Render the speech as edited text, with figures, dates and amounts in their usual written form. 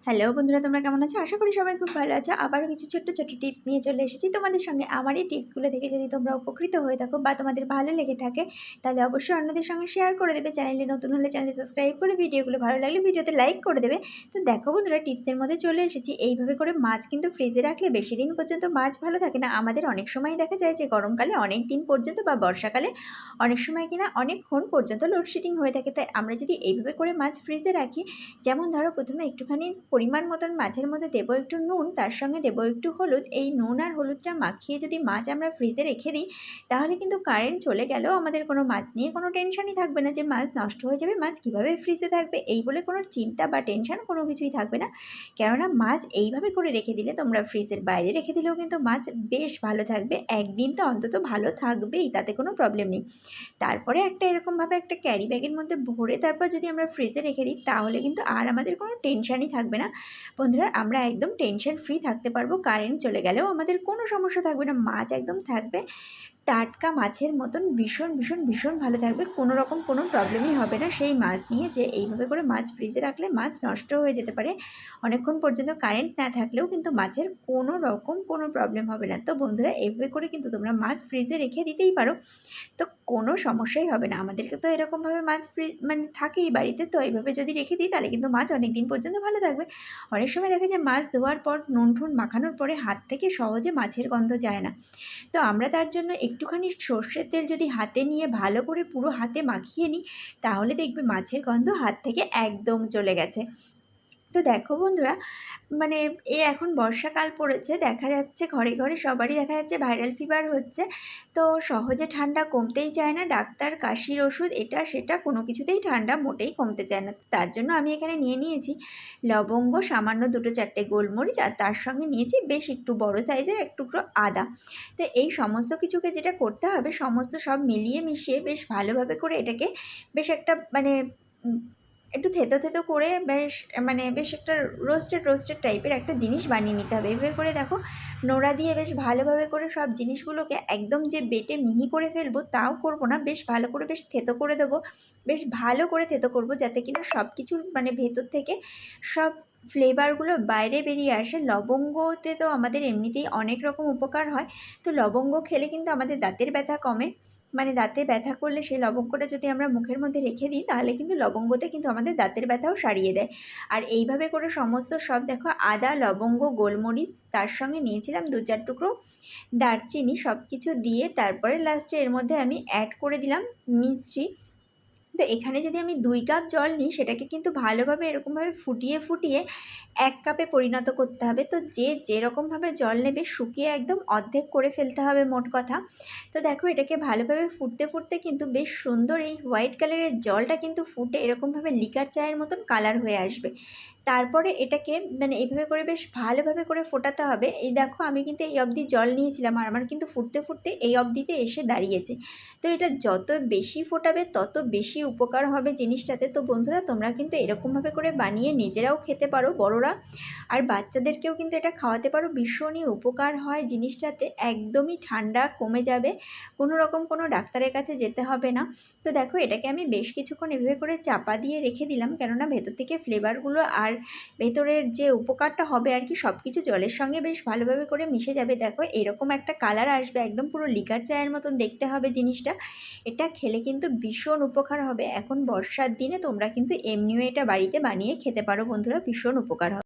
Hello বন্ধুরা, তোমরা কেমন আছো? আশা করি সবাই খুব ভালো আছো। আবারও কিছু ছোট্ট ছোট্ট টিপস নিয়ে চলে এসেছি তোমাদের সঙ্গে। আমার এই টিপসগুলো থেকে যদি তোমরা উপকৃত হয়ে থাকো বা তোমাদের ভালো লেগে থাকে, তাহলে অবশ্যই অন্যদের সঙ্গে শেয়ার করে দেবে। চ্যানেলে নতুন হলে চ্যানেল সাবস্ক্রাইব করে, ভিডিওগুলো ভালো লাগলে ভিডিওতে লাইক করে দেবে। তো দেখো বন্ধুরা, টিপসের মধ্যে চলে এসেছি। এইভাবে করে মাছ কিন্তু ফ্রিজে রাখলে বেশি দিন পর্যন্ত মাছ ভালো থাকে না। আমাদের অনেক সময় দেখা যায় যে গরমকালে অনেক দিন পর্যন্ত বা বর্ষাকালে অনেক সময় কিনা অনেকক্ষণ পর্যন্ত লোডশেডিং হয়ে থাকে। তাই আমরা যদি এইভাবে করে মাছ ফ্রিজে রাখি, যেমন ধরো প্রথমে একটুখানি পরিমাণ মতন মাছের মধ্যে দেবো একটু নুন, তার সঙ্গে দেবো একটু হলুদ। এই নুন আর হলুদটা মাখিয়ে যদি মাছ আমরা ফ্রিজে রেখে দিই, তাহলে কিন্তু কারেন্ট চলে গেলেও আমাদের কোনো মাছ নিয়ে কোনো টেনশনই থাকবে না যে মাছ নষ্ট হয়ে যাবে, মাছ কীভাবে ফ্রিজে থাকবে এই বলে কোনো চিন্তা বা টেনশন কোনো কিছুই থাকবে না। কেননা মাছ এইভাবে করে রেখে দিলে, তোমরা ফ্রিজের বাইরে রেখে দিলেও কিন্তু মাছ বেশ ভালো থাকবে, একদিন তো অন্তত ভালো থাকবেই, তাতে কোনো প্রবলেম নেই। তারপরে একটা এরকমভাবে একটা ক্যারি ব্যাগের মধ্যে ভরে তারপর যদি আমরা ফ্রিজে রেখে দিই, তাহলে কিন্তু আর আমাদের কোনো টেনশানই থাকবে না। বন্ধুরা, আমরা একদম টেনশন ফ্রি থাকতে পারবো। কারেন্ট চলে গেলেও আমাদের কোনো সমস্যা থাকবে না। মাছ একদম থাকবে টাটকা মাছের মতন, ভীষণ ভীষণ ভীষণ ভালো থাকবে। কোনো রকম কোনো প্রবলেমই হবে না সেই মাছ নিয়ে, যে এইভাবে করে মাছ ফ্রিজে রাখলে মাছ নষ্ট হয়ে যেতে পারে। অনেকক্ষণ পর্যন্ত কারেন্ট না থাকলেও কিন্তু মাছের কোনো রকম কোনো প্রবলেম হবে না। তো বন্ধুরা, এইভাবে করে কিন্তু তোমরা মাছ ফ্রিজে রেখে দিতেই পারো, তো কোনো সমস্যাই হবে না। আমাদেরকে তো এরকমভাবে মাছ মানে থাকেই বাড়িতে, তো এইভাবে যদি রেখে দিই তাহলে কিন্তু মাছ অনেক দিন পর্যন্ত ভালো থাকবে। অনেক সময় দেখা যায় মাছ ধোয়ার পর নুন ঠুন মাখানোর পরে হাত থেকে সহজে মাছের গন্ধ যায় না। তো আমরা তার জন্য একটুখানি সর্ষের তেল যদি হাতে নিয়ে ভালো করে পুরো হাতে মাখিয়ে নিই, তাহলে দেখবে মাছের গন্ধ হাত থেকে একদম চলে গেছে। তো দেখো বন্ধুরা, মানে এখন বর্ষাকাল পড়েছে, দেখা যাচ্ছে ঘরে ঘরে সবারই দেখা যাচ্ছে ভাইরাল ফিভার হচ্ছে। তো সহজে ঠান্ডা কমতেই চায় না। ডাক্তার, কাশির ওষুধ, এটা সেটা কোনো কিছুতেই ঠান্ডা মোটেই কমতে চায় না। তার জন্য আমি এখানে নিয়ে নিয়েছি লবঙ্গ, সামান্য 2-4টে গোলমরিচ, আর তার সঙ্গে নিয়েছি বেশ একটু বড় সাইজের এক টুকরো আদা। তো এই সমস্ত কিছুকে যেটা করতে হবে, সমস্ত সব মিলিয়ে মিশিয়ে বেশ ভালোভাবে করে এটাকে বেশ একটা মানে একটু থেতো থেতো করে বেশ একটা রোস্টেড রোস্টেড টাইপের একটা জিনিস বানিয়ে নিতে হবে। এভাবে করে দেখো, নোড়া দিয়ে বেশ ভালোভাবে করে সব জিনিসগুলোকে একদম যে বেটে মিহি করে ফেলবো তাও করব না, বেশ ভালো করে বেশ থেতো করে দেবো। বেশ ভালো করে থেতো করব, যাতে কিনা সব কিছু ভেতর থেকে সব ফ্লেভারগুলো বাইরে বেরিয়ে আসে। লবঙ্গতে তো আমাদের এমনিতেই অনেক রকম উপকার হয়। তো লবঙ্গ খেলে কিন্তু আমাদের দাঁতের ব্যথা কমে। দাঁতে ব্যথা করলে সেই লবঙ্গটা যদি আমরা মুখের মধ্যে রেখে দিই, তাহলে কিন্তু লবঙ্গতে কিন্তু আমাদের দাঁতের ব্যথাও সারিয়ে দেয়। আর এইভাবে করে সমস্ত সব দেখো, আদা, লবঙ্গ, গোলমরিচ, তার সঙ্গে নিয়েছিলাম 2-4 টুকরো দারচিনি, সব কিছু দিয়ে তারপরে লাস্টে এর মধ্যে আমি অ্যাড করে দিলাম মিশ্রি। তো এখানে যদি আমি 2 কাপ জল নিই, সেটাকে কিন্তু ভালোভাবে এরকমভাবে ফুটিয়ে ফুটিয়ে 1 কাপে পরিণত করতে হবে। তো যে যেরকমভাবে জল নেবে, শুকিয়ে একদম অর্ধেক করে ফেলতে হবে মোট কথা। তো দেখো, এটাকে ভালোভাবে ফুটতে ফুটতে কিন্তু বেশ সুন্দর এই হোয়াইট কালারের জলটা কিন্তু ফুটে এরকমভাবে লিকার চায়ের মতন কালার হয়ে আসবে। তারপরে এটাকে এইভাবে করে বেশ ভালোভাবে করে ফোটাতে হবে। এই দেখো, আমি কিন্তু এই অবধি জল নিয়েছিলাম, আর আমার কিন্তু ফুটতে ফুটতে এই অবধিতে এসে দাঁড়িয়েছে। তো এটা যত বেশি ফোটাবে তত বেশি উপকার হবে জিনিসটাতে। তো বন্ধুরা, তোমরা কিন্তু এরকমভাবে করে বানিয়ে নিজেরাও খেতে পারো, বড়রা আর বাচ্চাদেরকেও কিন্তু এটা খাওয়াতে পারো। ভীষণই উপকার হয় জিনিসটাতে, একদমই ঠান্ডা কমে যাবে, কোনো রকম কোনো ডাক্তারের কাছে যেতে হবে না। তো দেখো, এটাকে আমি বেশ কিছুক্ষণ এভাবে করে চাপা দিয়ে রেখে দিলাম, কেননা ভেতর থেকে ফ্লেভারগুলো আর ভেতরের যে উপকারটা হবে আর কি, সব কিছু জলের সঙ্গে বেশ ভালোভাবে করে মিশে যাবে। দেখো, এরকম একটা কালার আসবে, একদম পুরো লিকার চায়ের মতন দেখতে হবে জিনিসটা। এটা খেলে কিন্তু ভীষণ উপকার হবে। এখন বর্ষার দিনে তোমরা কিন্তু এমনিও এটা বাড়িতে বানিয়ে খেতে পারো বন্ধুরা, ভীষণ উপকার হবে।